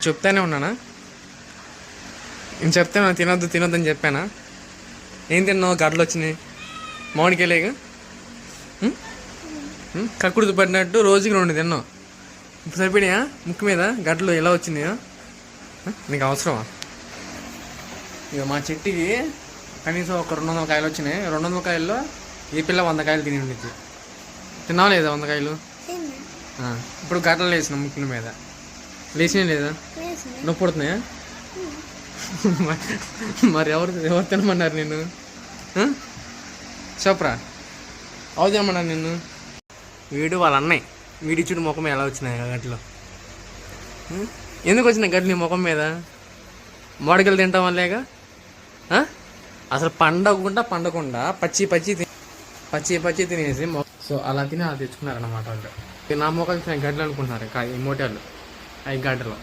చెప్తానే ఉన్నానా? నేను చెప్తాను తినొద్దు తినొద్దని చెప్పానా? ఏం తిన్నావు? గడ్డలు వచ్చినాయి మామిడికాయలేగా. కక్కుడు పడినట్టు రోజుకి 2 తిన్నావు. ఇప్పుడు సరిపోయినాయా? ముక్కు మీద గడ్డలు ఎలా వచ్చినాయా? నీకు అవసరమా? ఇక మా చెట్టుకి కనీసం ఒక 200 కాయలు వచ్చినాయి. 200 కాయల్లో ఈ పిల్ల 100 కాయలు తిని ఉండిద్ది. తిన్నావా లేదా 100 కాయలు? ఇప్పుడు గడ్డలు లేచిన ముక్కుల మీద లేచినా లేదా? నొప్పి పుడుతున్నాయా? మరి ఎవరు తినమన్నారు నిన్ను? చెప్పరా, అవు తినమన్నారు నిన్ను? వీడు వాళ్ళ అన్నయ్య. వీడి చూడు ముఖం ఎలా వచ్చినాయి గడ్డలు. ఎందుకు వచ్చినాయి గడ్డలు నీ ముఖం మీద? మామిడికాయలు తింటాం వల్లేగా. అసలు పండకుండా పచ్చి పచ్చి తినేసి సో అలా తిని అలా తెచ్చుకున్నారన్నమాట వాళ్ళు. నా ముఖం గడ్డలు అనుకుంటున్నారు ఈ మోటార్లు 5 గడ్డలు.